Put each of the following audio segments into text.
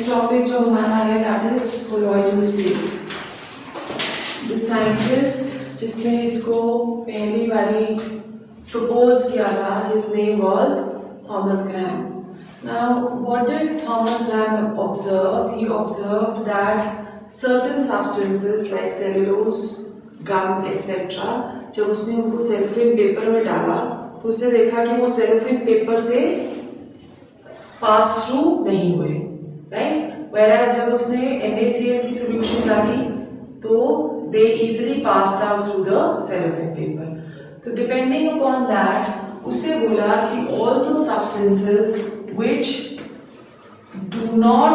Next topic जो हमारा है that is colloidal state. The scientist जिसने इसको पहली बारी प्रपोज किया था, his name was Thomas Graham. Now what did Thomas Graham observe? He observed that certain substances like cellulose, gum etcetera, जब उसने उनको सेलोफेन पेपर में डाला तो उसने देखा कि वो सेलोफेन पेपर से पास थ्रू नहीं हुए, राइट? Whereas जब उसने NaCl की सॉल्यूशन डाली तो they easily passed out through the cellophane paper. तो depending upon that उसने बोला कि all those substances which do not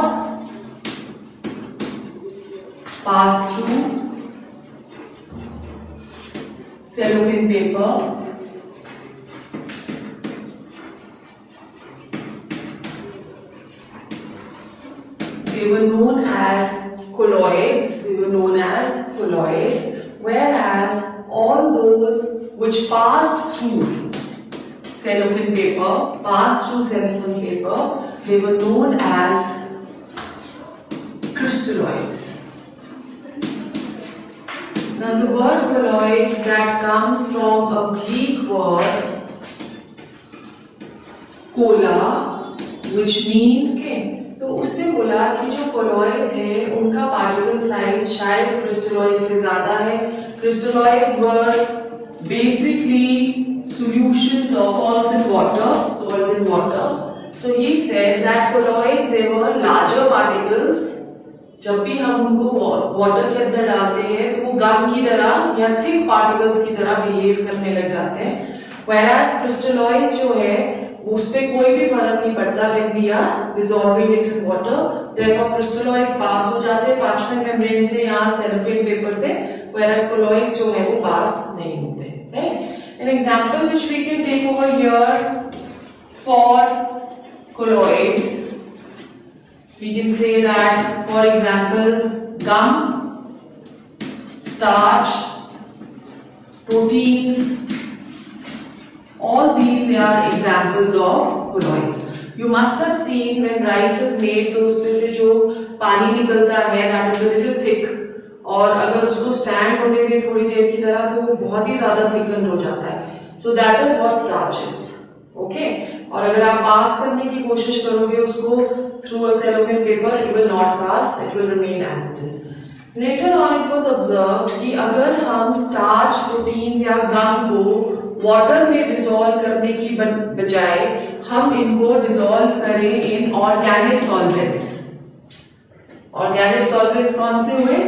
pass through cellophane paper they were known as colloids. They were known as colloids. Whereas all those which passed through cellophane paper, they were known as crystalloids. Now the word colloids that comes from a Greek word cola, which means तो उसने बोला कि जो colloids है उनका particle size शायद crystalloid से ज्यादा है। Crystalloids were basically solutions of salts in water, salt in water. So he said that colloids they were larger particles. जब भी हम उनको वाटर के अंदर डालते हैं तो वो गम की तरह या थिक पार्टिकल्स की तरह बिहेव करने लग जाते हैं। व्हेयरएज क्रिस्टलॉइड्स जो है उसपे कोई भी फर्क नहीं पड़ता when we are dissolving it in water, therefore crystalloids पास हो जाते हैं पार्चमेंट मेम्ब्रेन से या सेलोफेन पेपर से, whereas colloids जो है वो पास नहीं होते, right? An example which we can take over here for colloids, we can say that for example gum, starch, proteins, all these they are examples of colloids. You must have seen when rice is made तो उसमें से जो पानी निकलता है that is a little thick, और अगर उसको स्टैंड होने दें थोड़ी देर की तरह तो वो बहुत ही ज्यादा थिकन हो जाता है। So that is what starch is, okay? और अगर आप पास करने की कोशिश करोगे उसको through a cellophane paper, it will not pass, it will remain as it is. Later on it was observed कि अगर हम starch, proteins या gum को वाटर में डिसॉल्व करने की बजाय हम इनको डिसॉल्व करें in organic solvents. Organic solvents कौन से हुए?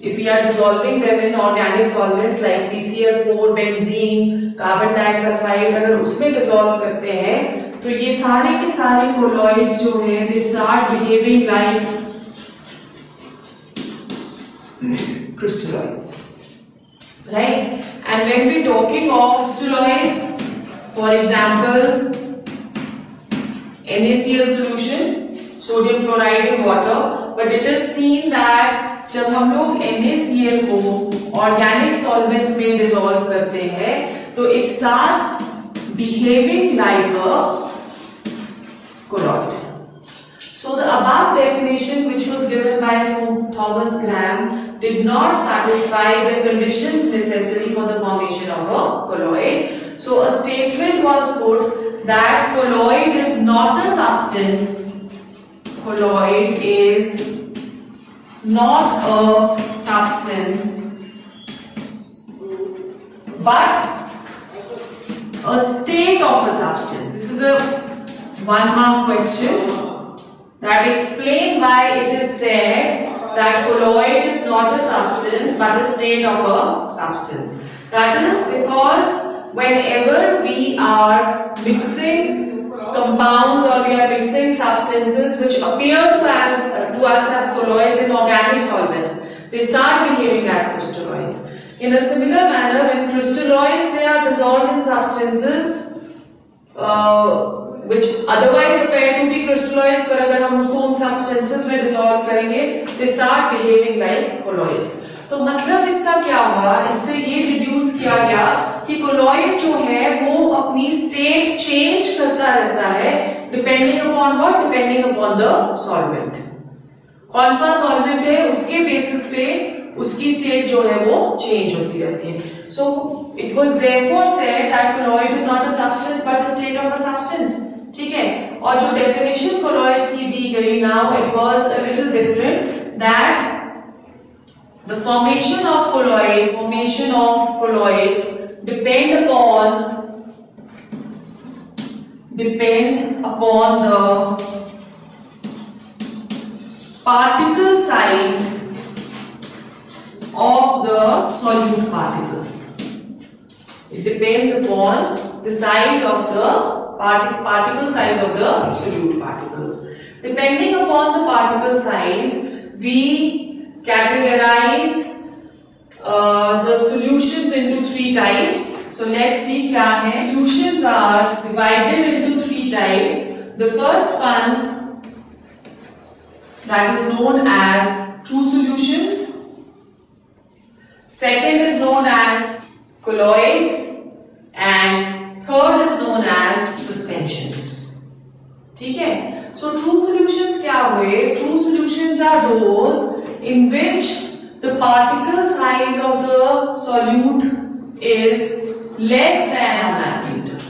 If we are dissolving them in organic solvents like CCl4, benzene, carbon disulphide, अगर उसमें डिसॉल्व करते हैं तो ये सारे के सारे कोलॉइड्स जो है they start behaving like crystalloids. Right? And when we talking of crystalloids, for example NaCl solution, sodium chloride in water, but it is seen that जब हम लोग NaCl को organic solvents में dissolve करते हैं तो it starts behaving like a colloid. So the above definition which was given by Thomas Graham did not satisfy the conditions necessary for the formation of a colloid. So a statement was put that colloid is not a substance. Colloid is not a substance, but a state of a substance. This is a 1-mark question that explain why it is said that colloid is not a substance but a state of a substance. That is because whenever we are mixing compounds or we are mixing substances which appear to us as colloids in organic solvents, they start behaving as crystalloids. In a similar manner, in crystalloids they are dissolved in substances which otherwise appear to be crystalloids, पर अगर हम उसको उन substances में dissolve करेंगे, they start behaving like colloids. तो मतलब इसका क्या हुआ? इससे ये deduce किया गया कि colloid जो है वो अपनी state change करता रहता है depending upon what, depending upon the solvent. कौन सा सॉल्वेंट है उसके बेसिस पे उसकी स्टेट जो है वो चेंज होती रहती है। So it was therefore said that colloid is not a substance but the state of a substance. ठीक है, और जो डेफिनेशन कोलॉइड्स की दी गई, now it was a little different, that the formation of colloids depend upon the particle size of the solute particles. It depends upon the size of the particle size of the solute particles. Depending upon the particle size, we categorize the solutions into three types. So let's see क्या है. Solutions are divided into three types. The first one, that is known as true solutions. Second is known as colloids, and third is known as suspensions. ठीक है. So true solutions क्या हुए? True solutions are those in which the particle size of the solute is less than 1 nanometer.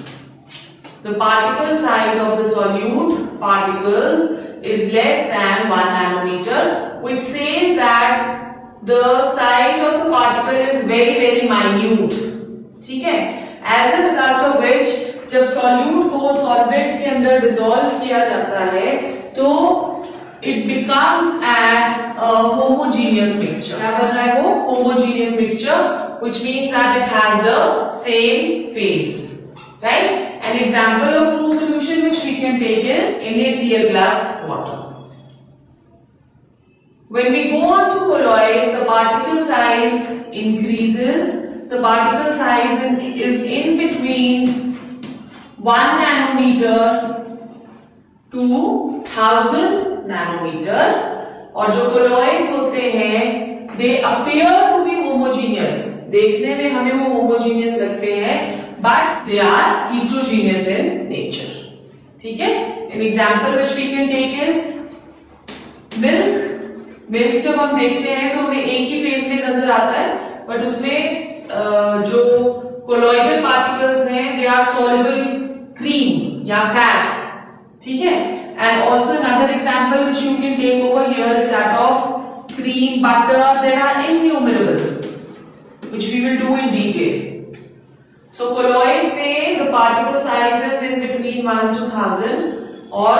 The particle size of the solute particles is less than 1 nanometer, which says that the size of the particle is very very minute. ठीक है, as a result of which जब solute को solvent के अंदर dissolve किया जाता है तो it becomes a homogeneous mixture. क्या बन रहा है वो? Homogeneous mixture, which means that it has the same phase, right? An example of true solution which we can take is NaCl plus water. When we go on to colloids, the particle size increases. The particle size is in between 1 nanometer to 1000 nanometer. और जो colloids होते हैं they appear to be homogeneous, देखने में हमें वो homogeneous लगते हैं, but they are heterogeneous in nature. ठीक है, an example which we can take is milk जब हम देखते हैं तो हमें एक ही फेस में नजर आता है, बट उसमें जो colloidal particles हैं they are soluble cream या fats. ठीक है, and also another example which you can take over here is that of cream, butter. There are innumerable which we will do in detail. So colloids में the particle size is in between 1 to 1000 और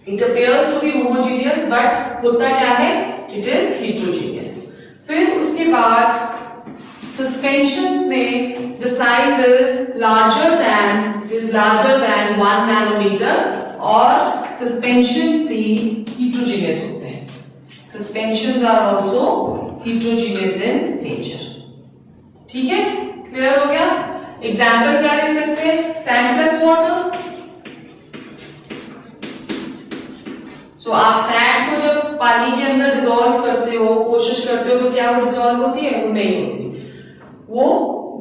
it appears to be homogeneous, but होता क्या है? It is heterogeneous. फिर उसके बाद suspensions में the size is larger than 1 nanometer और suspensions भी heterogeneous होते हैं. Suspensions are also heterogeneous in nature. ठीक है, क्लियर हो गया? एग्जाम्पल क्या ले सकते हैं? Sand plus water. सो आप सैंड को जब पानी के अंदर डिसॉल्व करते हो, कोशिश करते हो, तो क्या वो डिसॉल्व होती है? वो नहीं होती, वो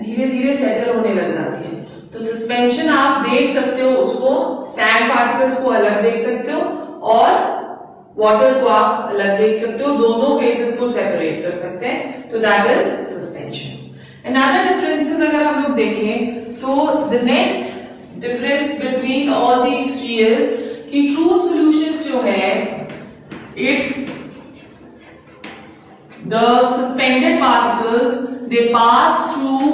धीरे धीरे सेटल होने लग जाती है. तो सस्पेंशन आप देख सकते हो, उसको सैंड पार्टिकल्स को अलग देख सकते हो और वाटर को आप अलग देख सकते हो, दोनों फेसेस को सेपरेट कर सकते हैं. तो that is suspension. Another differences अगर हम लोग देखें तो the next difference between all these three is कि true solutions जो है the suspended particles they pass through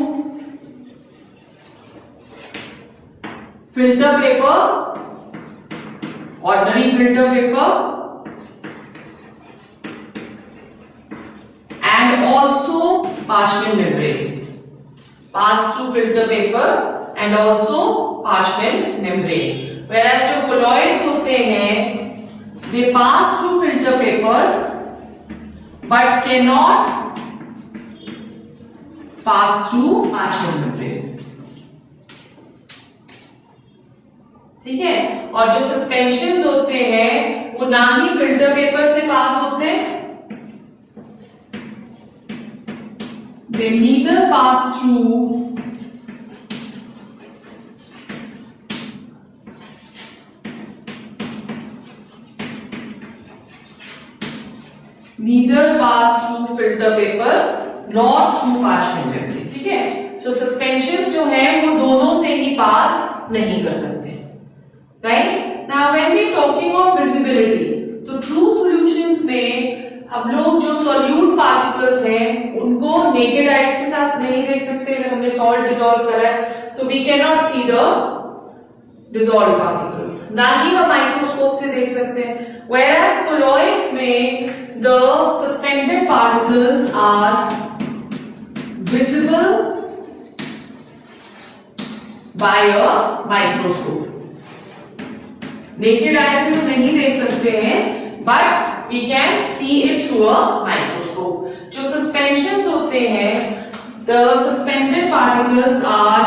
filter paper, ordinary filter paper, and also parchment membrane. Pass through filter paper and also parchment membrane. Whereas जो colloids होते हैं they pass through filter paper but cannot pass through parchment membrane. ठीक है, और जो suspensions होते हैं वो ना ही filter paper से पास होते हैं, they neither pass through pass through filter paper nor through parchment memory. ठीक है, so suspensions जो है वो दोनों से ही पास नहीं कर सकते, right? Now when we talking of visibility, तो true solutions में हम लोग जो solute particles हैं उनको naked eyes के साथ नहीं देख सकते. अगर हमने salt dissolve करा है तो we cannot see the dissolved particles, ना ही हम माइक्रोस्कोप से देख सकते हैं. Whereas colloids में the suspended particles are visible by a microscope. Naked eye से तो नहीं देख सकते हैं, but we can see it through a microscope. जो suspensions होते हैं, the suspended particles are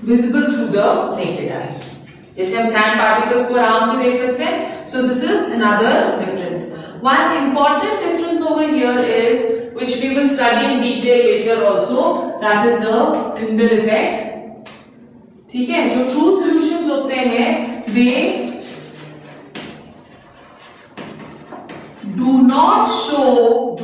visible through the naked eye. जैसे हम sand particles को आराम से देख सकते हैं. So this is another difference. One important difference over here is, which we will study in detail later also, that is the Tyndall effect. ठीक है, जो true solutions होते हैं, they do not show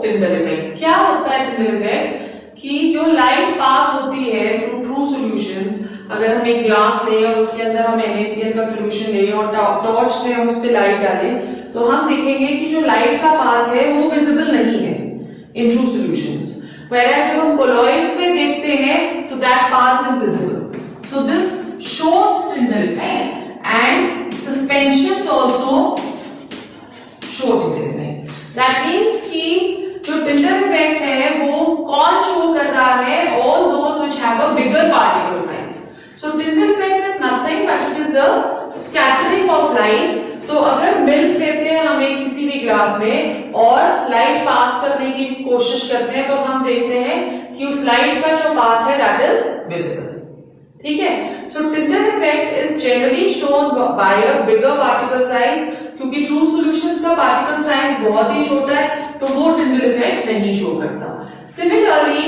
Tyndall effect. क्या होता है Tyndall effect? कि जो लाइट पास होती है थ्रू ट्रू सॉल्यूशंस, अगर हम एक ग्लास लें और उसके अंदर हम NaCl का सॉल्यूशन लें और टॉर्च से हम उस पे लाइट डालें, तो हम देखेंगे कि जो लाइट का पाथ है वो विजिबल नहीं है इन ट्रू सॉल्यूशंस. Whereas जब हम colloids में देखते हैं तो that path is visible. So this shows Tyndall effect and suspensions also show Tyndall effect. That means कि जो Tyndall effect है वो कौन शो कर रहा है? All those which have a bigger particle size. So Tyndall effect is nothing but it is the scattering of light. तो अगर मिल्क लेते हैं हमें किसी भी ग्लास में और लाइट पास करने की कोशिश करते हैं तो हम देखते हैं कि उस लाइट का जो पाथ है that is visible. ठीक है, so Tyndall effect is generally shown by a bigger particle size. क्योंकि ट्रू सॉल्यूशंस का पार्टिकल साइज बहुत ही छोटा है तो वो Tyndall effect नहीं शो करता. सिमिलरली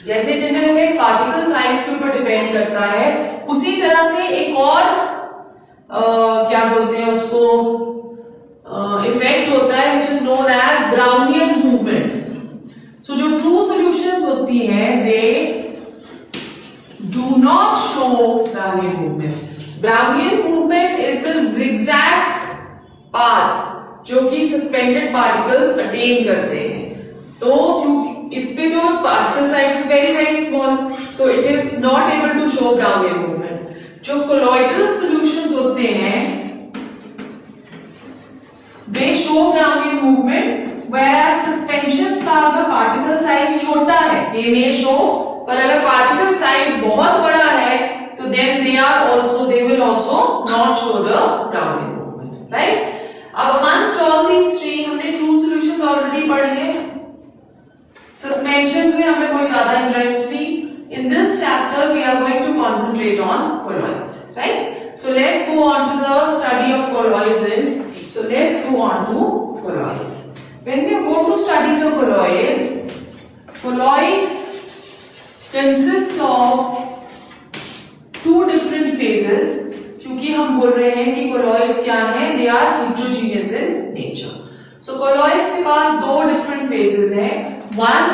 जैसे Tyndall effect पार्टिकल साइज के ऊपर डिपेंड करता है, उसी तरह से एक और क्या बोलते हैं उसको इफेक्ट होता है which is known as Brownian movement. So जो ट्रू सॉल्यूशंस होती हैं they do not show Brownian movement. Brownian movement is the zigzag path जो कि सस्पेंडेड पार्टिकल्स अटेन करते हैं. तो इस पे जो particle size is very very small, तो it is not able to show Brownian movement. जो कोलॉइडल सॉल्यूशंस होते हैं they show Brownian movement, whereas suspensions का अगर पार्टिकल साइज छोटा है they may show, पर अगर पार्टिकल साइज बहुत बड़ा है तो then they will also not show the Brownian movement, right? अब amongst all these three हमने true solutions already पढ़ लिए. Suspensions में हमें कोई ज्यादा इंटरेस्ट नहीं. In this chapter we are going to concentrate on colloids, right? So let's go on to the study of colloids so let's go on to colloids. When we go to study the colloids consists of two different phases. क्योंकि हम बोल रहे हैं कि colloids क्या हैं? They are heterogeneous in nature. So colloids के पास दो different phases हैं. One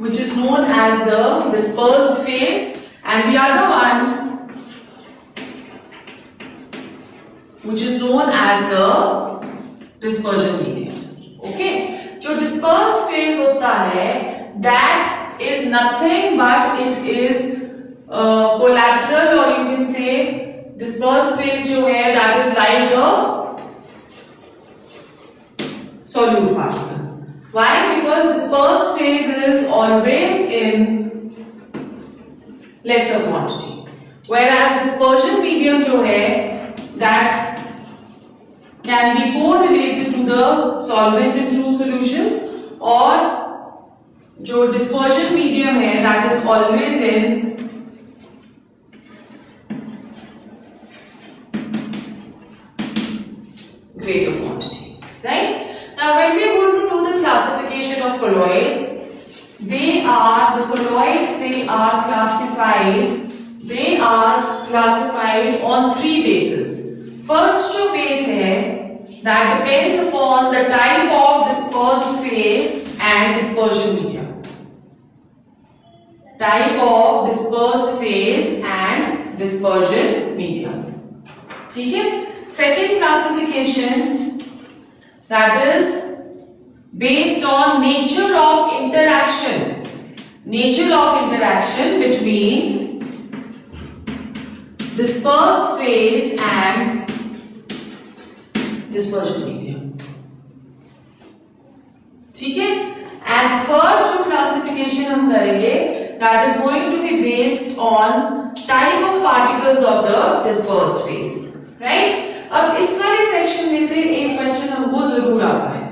which is known as the dispersed phase and the other one which is known as the dispersion medium. Okay? जो dispersed phase होता है that is nothing but it is collateral or you can say dispersed phase जो है that is like a solute particle. Why? Because dispersed phase is always in lesser quantity, whereas dispersion medium जो है that can be correlated to the solvent in true solutions, और जो dispersion medium है that is always in greater quantity, right? Now when we are going to do the classification of colloids, they are classified on three bases. First जो face है that depends upon the type of dispersed phase and dispersion medium. Type of dispersed phase and dispersion medium. ठीक है. Second classification, that is based on nature of interaction. Nature of interaction between dispersed phase and dispersion medium. ठीक है. And third जो classification हम करेंगे that is going to be based on type of particles of the dispersed phase, right? अब इस वाले section में से एक क्वेश्चन हमको जरूर आता है.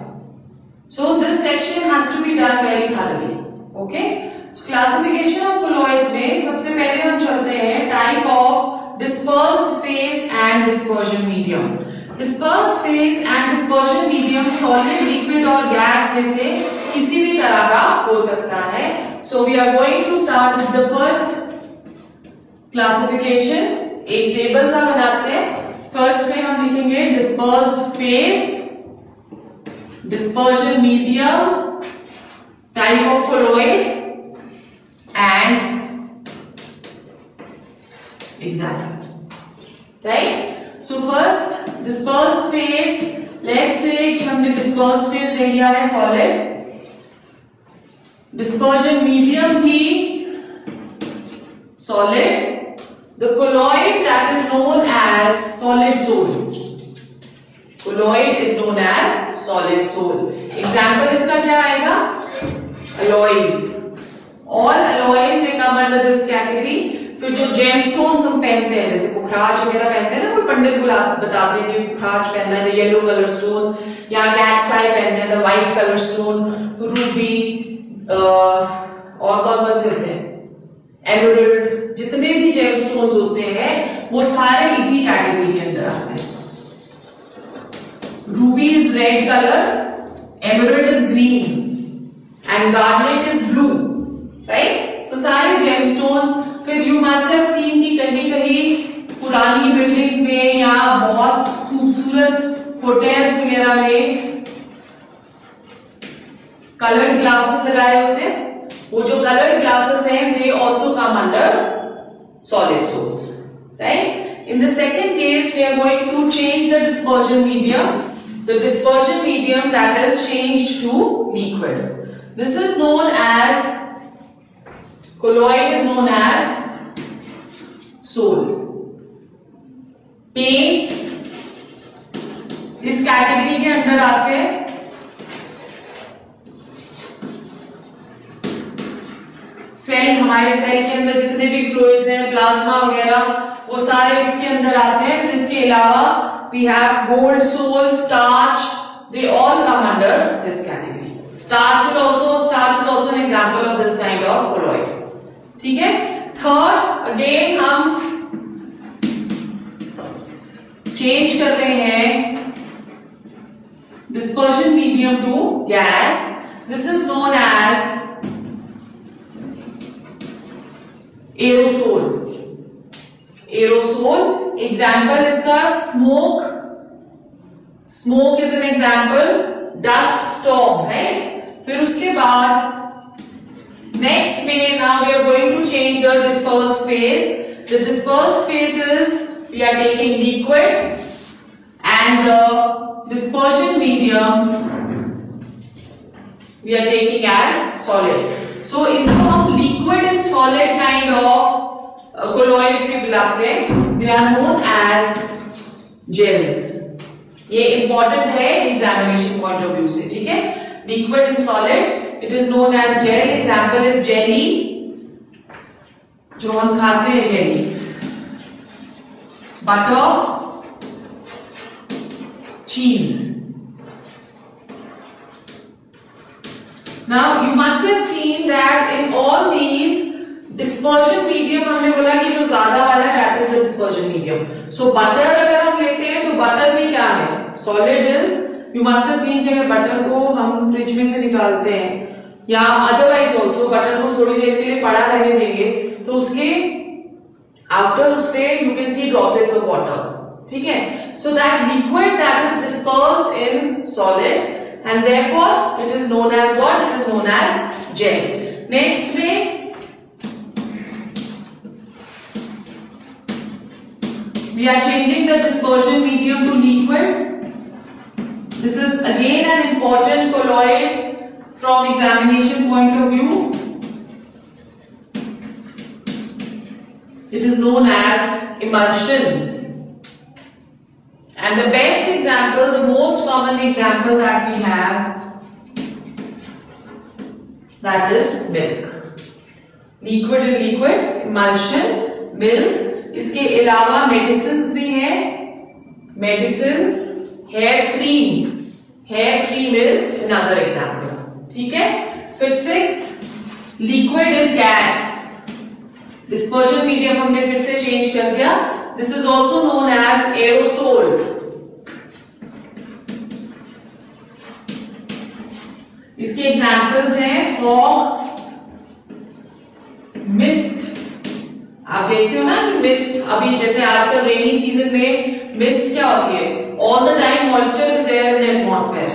So this section has to be done very thoroughly. Okay? So classification of colloids में सबसे पहले हम चलते हैं type of dispersed phase and dispersion medium. Dispersed phase and dispersion medium solid, liquid और gas में से किसी भी तरह का हो सकता है. So we are going to start with the first classification. एक टेबल सा बनाते हैं. फर्स्ट में हम लिखेंगे dispersed phase, dispersion medium, type of colloid and example. Right? So first dispersed phase, let's say कि हमने dispersed phase ले लिया है solid. Dispersion medium भी solid. The colloid that is known as solid sol. Colloid is known as solid sol. Example इसका क्या आएगा? Alloys. All alloys they come under this category. फिर जो जेमस्टोन्स हम पहनते हैं जैसे पुखराज वगैरह पहनते हैं ना, कोई पंडित बताते हैं कि पुखराज पहनना है येलो कलर स्टोन, या कैल्साइट पहनना है व्हाइट कलर स्टोन, रूबी और कौन कौन से होते हैं, एमरल्ड, जितने भी जेमस्टोन्स होते हैं वो सारे इसी कैटेगरी के अंदर आते हैं. Ruby is red colour, emerald is green and garnet is blue, right? So सारे जेमस्टोन्स. फिर यू मस्ट हैव सीन कि कहीं कहीं पुरानी बिल्डिंग्स में या बहुत खूबसूरत होटल्स वगैरह में कलर्ड ग्लासेस लगाए होते हैं. वो जो कलर्ड ग्लासेस हैं they also come under solid sols, right? In the second case we are going to change the dispersion medium. The dispersion medium that is changed to liquid. This is known as colloid is known as sol. Paints इस category के अंदर आते हैं. Cell, हमारे cell के अंदर जितने भी फ्लूइड्स हैं, प्लाज्मा वगैरह, वो सारे इसके अंदर आते हैं. फिर इसके अलावा we have gold sol, starch, they all come under this category. Starch is also an example of this kind of colloid. ठीक है. थर्ड अगेन हम चेंज कर रहे हैं dispersion medium to gas. This is known as aerosol. Aerosol example इसका smoke. Smoke is an example. Dust storm है. फिर उसके बाद next phase, now we are going to change the dispersed phase. The dispersed phases we are taking liquid and the dispersion medium we are taking as solid. So इनको हम liquid and solid kind of colloids भी बुलाते हैं. They are known as gels. ये important है examination point of view से, ठीक है? Liquid and solid, it is known as gel. Example is jelly, जो हम खाते हैं jelly. Butter, cheese. Now you must have seen that in all these dispersion medium हमने बोला कि जो ज्यादा वाला है that is the dispersion medium. So butter अगर हम लेते हैं तो butter में क्या है? Solid is, you must have seen कि अगर butter को हम फ्रिज में से निकालते हैं या अदरवाइज ऑल्सो बटर को थोड़ी देर के लिए पड़ा रहने देंगे तो उसके आफ्टर उसपे you can see droplets of water. ठीक है. So that liquid that is dispersed in solid, and therefore it is known as what? It is known as jelly. Next में we are changing the dispersion medium to liquid. This is again an important colloid from examination point of view. It is known as emulsion. And the best example, the most common example that we have, that is milk. Liquid in liquid, emulsion, milk. इसके अलावा medicines भी हैं. Medicines, hair cream is another example. ठीक है. फिर 6th, liquid in gas. Dispersion medium हमने फिर से चेंज कर दिया. This is also known as aerosol. इसके एग्जाम्पल्स हैं फॉग, मिस्ट. आप देखते हो ना मिस्ट, अभी जैसे आजकल रेनी सीजन में मिस्ट क्या होती है? All the time moisture is there in the atmosphere.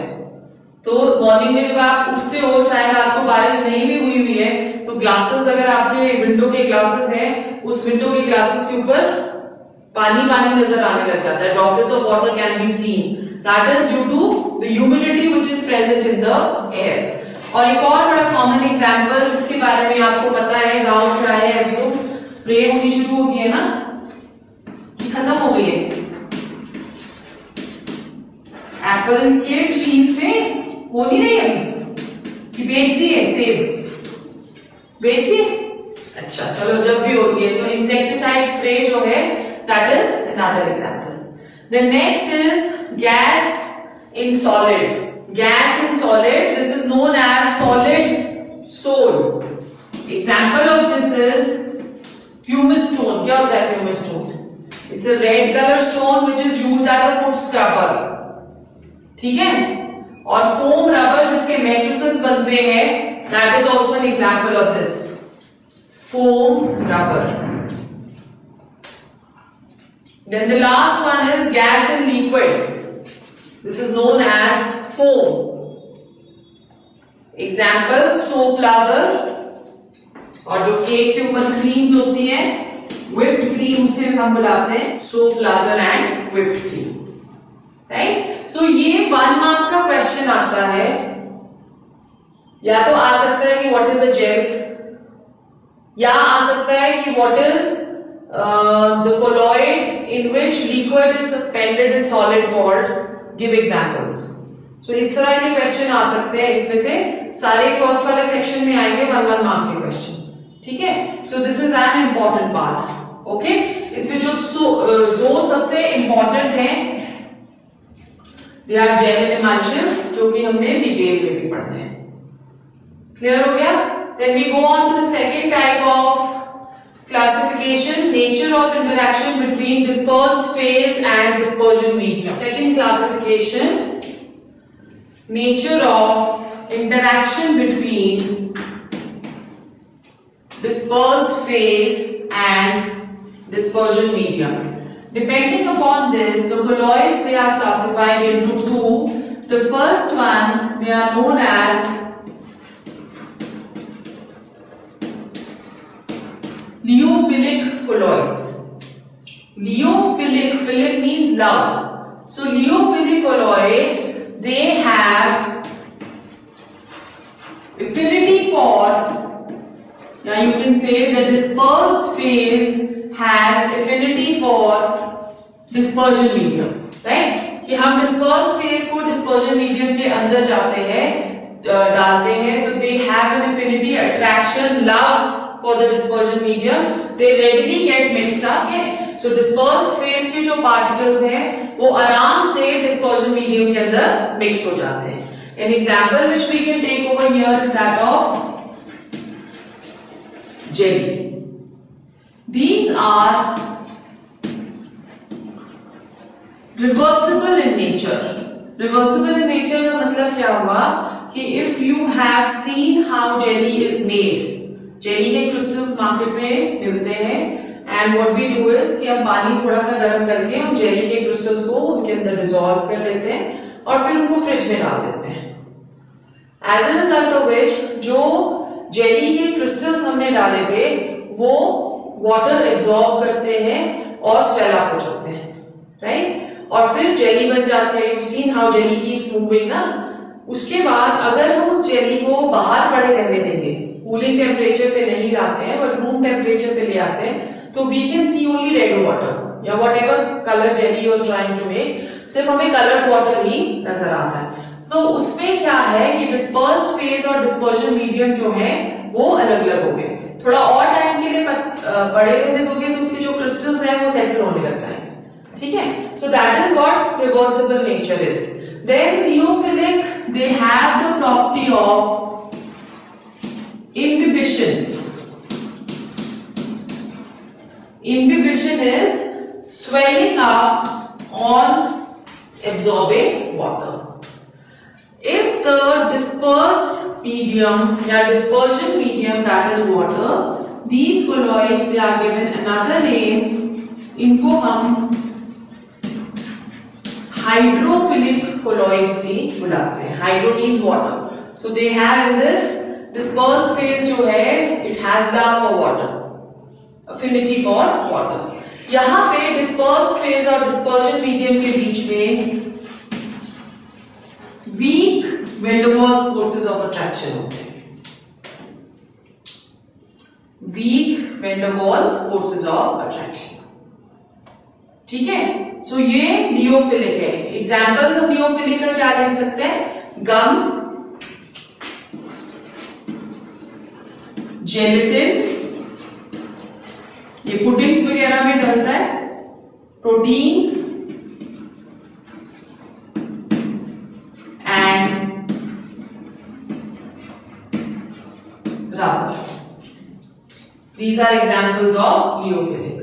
तो मॉर्निंग में जब आप उठते हो, चाहे रात को बारिश नहीं भी हुई है, तो ग्लासेस, अगर आपके विंडो के ग्लासेस हैं, उस विंडो के ग्लासेस के ऊपर पानी पानी नजर आने लग जाता है. Droplets of water can be seen. That is due to the humidity which is present in the air. और एक और बड़ा कॉमन एग्जाम्पल जिसके बारे में आपको पता है, गांव से आए हैं, अभी तो स्प्रे होनी शुरू हो गई है ना, कि खत्म हो गई है? एप्पल के ट्रीज पे हो नहीं रही अभी, कि बेच दिए सेब, बेच दिए? अच्छा, चलो, जब भी होती है. सो इंसेक्टिसाइड स्प्रे जो है, that is another example. The next is gas in solid. Gas in solid, this is known as solid stone. Example of this is pumice stone. क्या होता है pumice stone? It's a red color stone which is used as a foot scrubber. ठीक है? और foam rubber जिसके mattresses बनते हैं, that is also an example of this. Foam rubber. Then the last one is gas in liquid. This is known as foam. Example, soap lather. और जो cake के ऊपर क्रीम्स होती हैं, whipped cream से हम बुलाते हैं soap lather and whipped cream. Right? So ये 1 मार्क का क्वेश्चन आता है. या तो आ सकता है कि what is a gel, या आ सकता है कि what is the colloid in which liquid is suspended in solid called. Give examples. So इस तरह के क्वेश्चन आ सकते हैं. इसमें से सारे फर्स्ट वाले सेक्शन में आएंगे 1 मार्क के क्वेश्चन. ठीक है. So this is an important part. Okay. इसमें जो 2 सबसे इंपॉर्टेंट हैं, they are gel and emulsions, जो कि हमने डिटेल में भी पढ़ने हैं. क्लियर हो गया? Then we go on to the second type of classification, nature of interaction between dispersed phase and dispersion medium. Second classification, nature of interaction between dispersed phase and dispersion medium. Depending upon this, the colloids, they are classified into 2. The first one, they are known as Liofilic colloids. Liofilic, philic means love. So liofilic colloids, they have affinity for, now you can say the dispersed phase has affinity for dispersion medium, right? कि हम dispersed phase को dispersion medium के अंदर जाते हैं, डालते हैं, तो they have an affinity, attraction, love for the dispersion medium. They readily get mixed up. So dispersed phase के जो particles हैं, वो आराम से dispersion medium के अंदर mix हो जाते हैं. An example which we can take over here is that of jelly. These are reversible in nature. Reversible in nature का मतलब क्या हुआ कि if you have seen how jelly is made, jelly के क्रिस्टल्स मार्केट में मिलते हैं and what we do is कि हम पानी थोड़ा सा गर्म करके हम जेली के क्रिस्टल्स को उनके अंदर डिसॉल्व कर लेते हैं और फिर उनको फ्रिज में डाल देते हैं। As a result of which जो जेली के क्रिस्टल्स हमने डाले थे वो वाटर एब्जॉर्ब करते हैं और स्वेल अप हो जाते हैं, राइट, और फिर जेली बन जाती है। You seen how jelly keeps moving ना। उसके बाद अगर हम उस जेली को बाहर पड़े रहने देंगे, कूलिंग टेम्परेचर पे नहीं लाते हैं बट रूम टेम्परेचर पे ले आते हैं, तो we can see only red water या whatever colour jelly was trying to make, सिर्फ हमें कलर्ड वाटर ही नजर आता है। तो उसमें क्या है कि डिस्पर्स्ड फेज और डिस्पर्जन मीडियम जो है वो अलग अलग हो गए। थोड़ा और टाइम के लिए पड़े रहने दोगे तो उसके जो क्रिस्टल्स हैं वो सेटल होने लग जाएंगे, ठीक है। So that is what reversible nature is. Then lyophilic, they have the property of inhibition. Inhibition is swelling up on absorbing water. If the dispersed medium या dispersion medium, that is water, these colloids they are given another name, इनको हम hydrophilic colloids भी बुलाते हैं। Hydro means water, so they have in this dispersed phase जो है it has love for water, affinity for water। यहां पे dispersed phase और dispersion medium के बीच में weak van der Waals forces of attraction होते हैं। weak van der Waals forces of attraction, ठीक है। सो ये लियोफिलिक है। एग्जाम्पल्स हम लियोफिलिक का क्या ले सकते हैं? गम, जेलेटिन, ये पुडिंग्स वगैरह में डलता है, proteins and rubber. These are examples of liyophilic,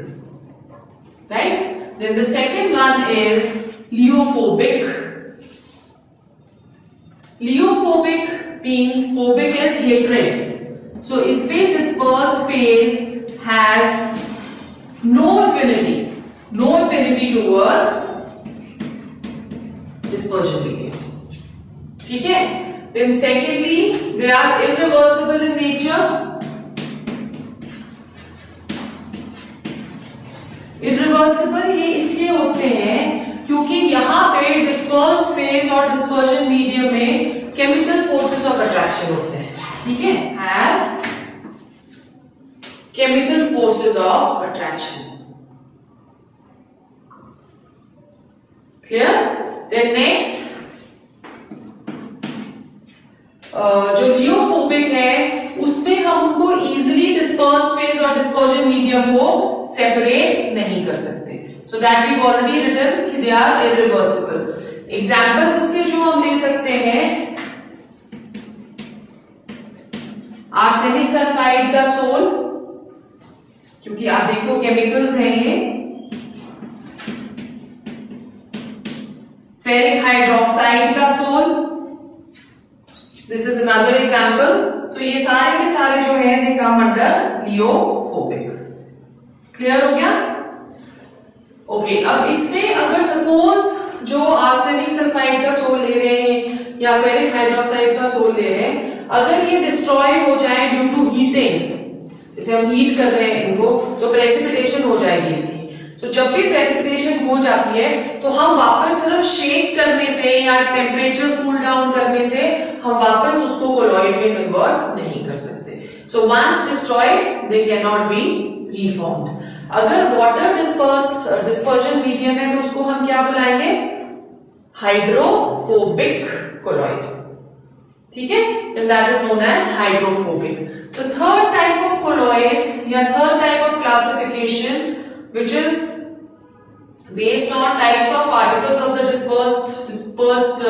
right? Then the second one is liophobic. Liophobic means phobic is hatred. So इसमें dispersed phase has no affinity towards dispersion medium, ठीक है। Then secondly, they are irreversible in nature. Irreversible ये इसलिए होते हैं क्योंकि यहाँ पे डिस्पर्स्ड फेज और डिस्पर्जन मीडियम में केमिकल फोर्सेस ऑफ अट्रैक्शन होते हैं, ठीक है, have chemical forces of attraction. Clear? Then next जो लियोफोबिक है उसमें हम उनको इजिली डिस्पर्स्ड फेज और डिस्पर्जन मीडियम को सेपरेट नहीं कर सकते। So that we already written कि दे आर इरिवर्सिबल। एग्जाम्पल इसके जो हम ले सकते हैं, आर्सेनिक सल्फाइड का सोल, क्योंकि आप देखो केमिकल्स हैं ये, फेरिक हाइड्रोक्साइड का sol, this is another example. So ये सारे के सारे जो है दे कम अंडर लियोफोबिक। क्लियर हो गया? ओके, अब इसमें अगर सपोज जो आर्सेनिक सल्फाइड का सोल ले रहे हैं या फेरिक हाइड्रोक्साइड का सोल ले रहे हैं, अगर ये डिस्ट्रॉय हो जाए ड्यू टू हीटिंग, जैसे हम हीट कर रहे हैं इनको, तो प्रेसिपिटेशन हो जाएगी इसकी। तो जब भी प्रेसिपिटेशन हो जाती है तो हम वापस सिर्फ शेक करने से या टेम्परेचर कूल डाउन करने से हम वापस उसको कोलॉइड में कन्वर्ट नहीं कर सकते। So once destroyed they can not be reformed. अगर वाटर डिस्पर्जन मीडियम है तो उसको हम क्या बुलाएंगे? हाइड्रोफोबिक कोलॉइड, ठीक है। Then that is known as hydrophobic. The third type of colloids या third type of classification which is based on types of particles of the dispersed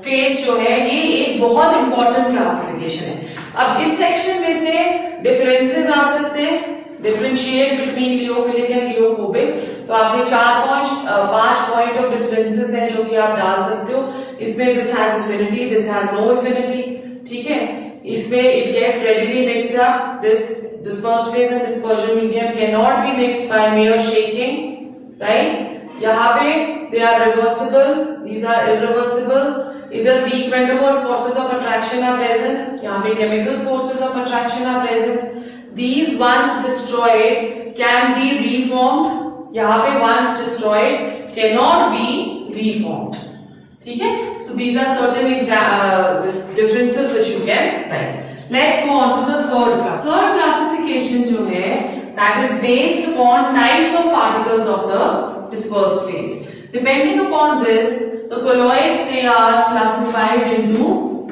phase जो है, ये एक बहुत इंपॉर्टेंट क्लासिफिकेशन है। अब इस सेक्शन में से डिफरेंसेस आ सकते हैं, डिफरेंशिएट बिटवीन लियोफिलिक एंड लियोफोबिक। तो आपने 5 पॉइंट ऑफ डिफरेंसेस हैं जो कि आप डाल सकते हो। इसमें this has affinity, this has no affinity, ठीक है। इसमें it gets readily mixed up, this dispersed phase and dispersion medium cannot be mixed by mere shaking, right? यहाँ पे they are reversible, these are irreversible. Either weak van der Waals forces of attraction are present, यहाँ पे chemical forces of attraction are present. These once destroyed can be reformed, यहाँ पे once destroyed cannot be reformed. ठीक है? So these are certain this differences which you can write. Let's go on to the third class. Third classification जो है that is based upon types of particles of the dispersed phase. Depending upon this, the colloids they are classified into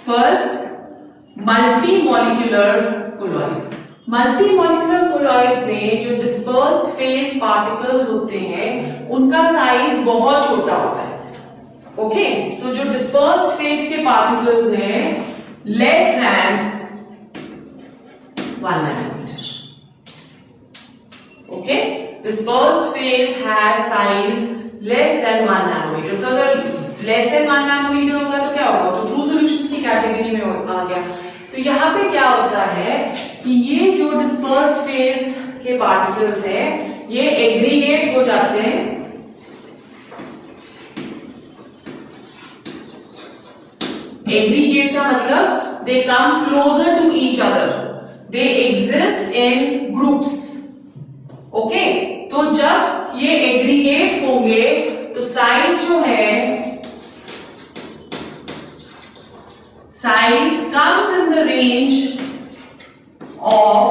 first multimolecular colloids. Multimolecular colloids में जो dispersed phase particles होते हैं उनका size बहुत छोटा होता है. ओके, सो जो डिस्पर्स्ड फेज के पार्टिकल्स हैं less than 1 nanometre. Okay, dispersed phase has size less than 1 nanometre. तो अगर लेस देन 1 नैनोमीटर होगा तो क्या होगा? तो ट्रू सॉल्यूशंस की कैटेगरी में आ गया. तो यहाँ पे क्या होता है कि ये जो डिस्पर्स्ड फेज के पार्टिकल्स हैं ये एग्रीगेट हो जाते हैं. एग्रीगेट का मतलब they come closer to each other, they exist in groups. Okay, तो जब ये एग्रीगेट होंगे तो साइज जो है size comes in the range of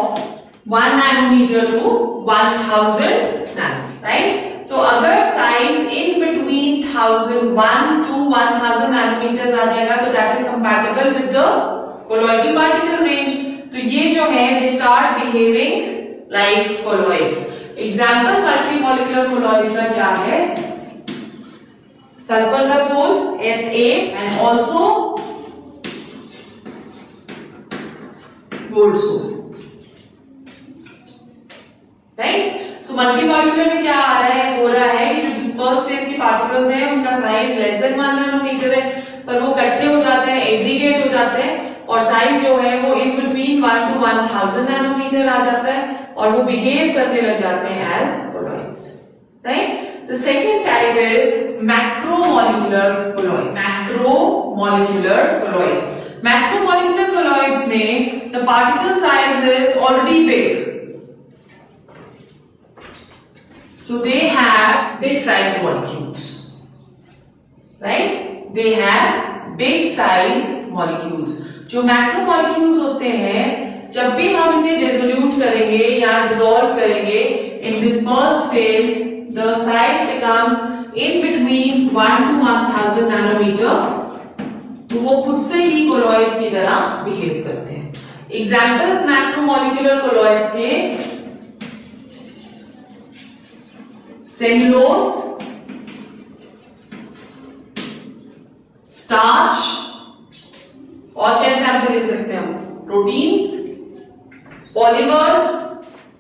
1 nanometer to 1000 nanometer, right? तो अगर size in between 1001 to 1000 nanometers आ जाएगा तो that is compatible with the colloidal particle range. तो ये जो है they start behaving like colloids. Example multimolecular colloids का क्या है? Sulfur का sol S8 and also gold sol, right? So multimolecular में क्या आ रहा है, हो रहा है कि जो डिस्पर्स्ड फेज के पार्टिकल्स हैं उनका साइज लेस देन 1 नैनोमीटर है, पर वो इकट्ठे हो जाते हैं, एग्रीगेट हो जाते हैं और साइज जो है वो इन बिटवीन 1 to 1000 नैनोमीटर आ जाता है और वो बिहेव करने लग जाते हैं as colloids, right? The second type is macromolecular colloids. Macromolecular colloids. Macromolecular colloids में the particle size is already big, so they have big size molecules, right? They have big size molecules. जो macromolecules होते हैं जब भी हम इसे डिसोल्यूट करेंगे या डिसॉल्व करेंगे in dispersed phase, the size becomes in between 1 to 1000 nanometer. तो वो खुद से ही कोलॉइड्स की तरह बिहेव करते हैं. एग्जाम्पल्स मैक्रोमोलिकुलर कोलॉइड्स के सेल्यूलोज, स्टार्च और क्या एग्जाम्पल ले सकते हैं हम? Proteins, polymers.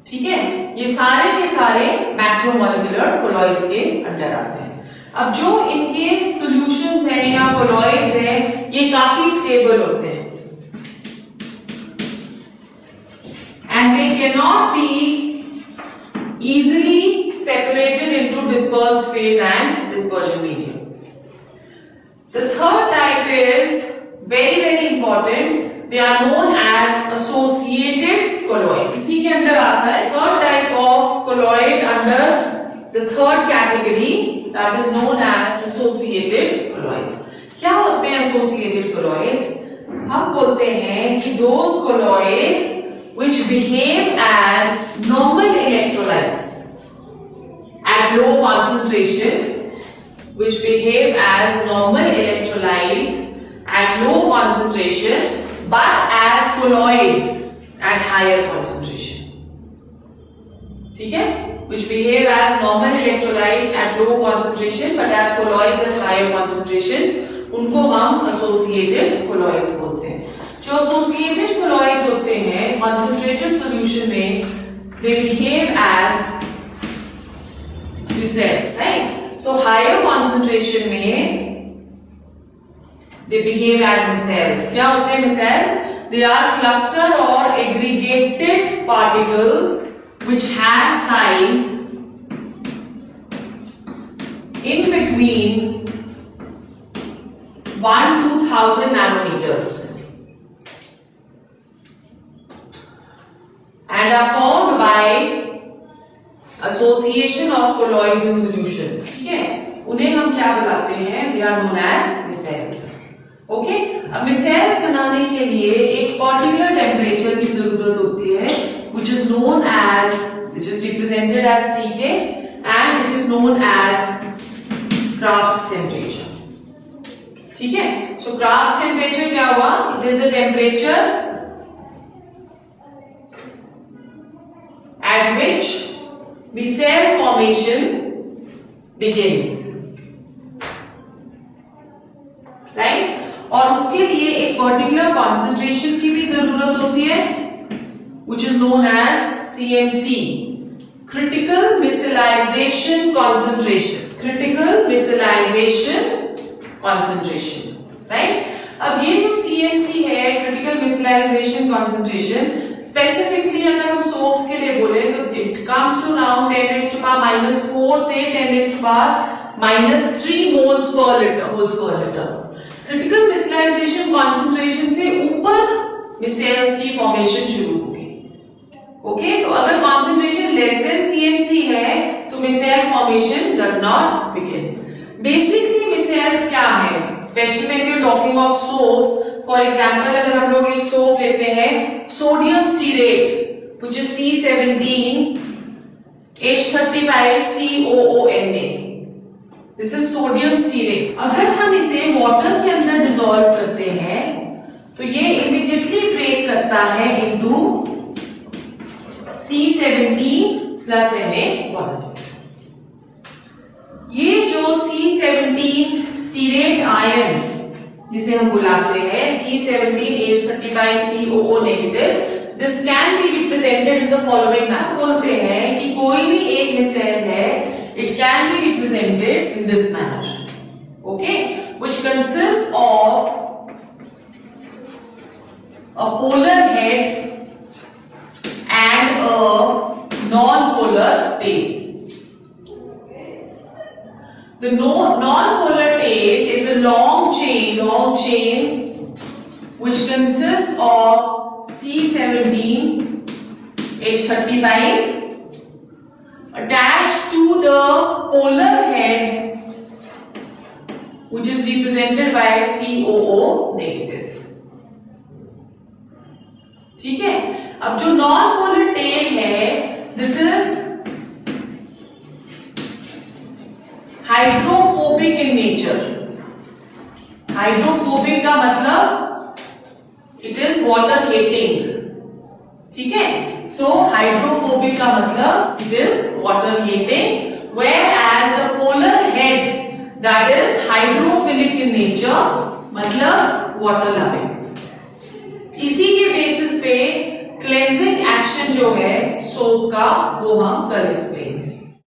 ठीक है, ये सारे के सारे मैक्रोमोलिकुलर कोलॉइड्स के अंडर आते हैं. अब जो इनके सॉल्यूशंस हैं या कोलॉइड्स हैं ये काफी स्टेबल होते हैं and they can not be easily separated into dispersed phase and dispersion medium. The third type is very very important. They are known as associated colloid. इसी के अंदर आता है third type of colloid under the third category that is known as associated colloids. क्या होते हैं associated colloids? हम बोलते हैं कि those colloids which behave as normal electrolytes at low concentration, which behave as normal electrolytes at low concentration but as colloids at higher concentration. ठीक है? Which behave as normal electrolytes at low concentration but as colloids at higher concentrations, उनको हम associated colloids बोलते हैं. जो associated colloids होते हैं concentrated solution में they behave as micelles, right? So higher concentration में they behave as micelles. क्या होते हैं micelles? they are cluster or aggregated particles which have size in between 1 to 1000 nanometers and are formed by association of colloids in solution. ठीक है, उन्हें हम क्या बुलाते हैं? They are known as micelles. Okay, अब मिसाइल्स बनाने के लिए एक पर्टिकुलर टेम्परेचर की जरूरत होती है which is represented as TK and it is known as Crafts temperature. ठीक है, so Crafts temperature क्या हुआ? It is the temperature at which micelle formation begins, right? और उसके लिए एक पर्टिकुलर कॉन्सेंट्रेशन की भी जरूरत होती है which is known as CMC, critical micellization concentration. Critical micellization concentration, right? अब ये जो CMC है, critical micellization concentration, specifically अगर हम soaps के लिए बोले तो it comes to around 10 raised to power -4 से 10 raised to power -3 moles per liter. Critical micellization concentration से ऊपर मिसेल्स की फॉर्मेशन शुरू होगी. ओके, तो अगर कॉन्सेंट्रेशन लेस देन सीएमसी है तो micelle formation does not begin. Basically micelles क्या है? Specially when we are talking of soaps, for example अगर हम लोग एक सोप लेते हैं sodium stearate which is C17 H35 COONA, this is sodium stearate. अगर हम इसे वाटर के अंदर डिसॉल्व करते हैं तो ये इमीडिएटली ब्रेक करता है into C17 plus Na positive. ये जो C17 स्टीरेट आयन जिसे हम बुलाते हैं C17 H35 COO negative, this can be represented in the following manner. बोलते हैं कि कोई भी एक मिसेल है, it can be represented in this manner, okay, which consists of a polar head and a non-polar tail. The non-polar tail is a long chain which consists of C17 H35 attached to the polar head which is represented by COO negative. ठीक है, अब जो non polar tail है, this is hydrophobic in nature. Hydrophobic का मतलब it is water hating. ठीक है, so hydrophobic का मतलब it is water hating, whereas the polar head that is hydrophilic in nature मतलब water loving. इसी के बेसिस पे क्लेंजिंग एक्शन जो है सोप का वो हम कल एक्सप्लेन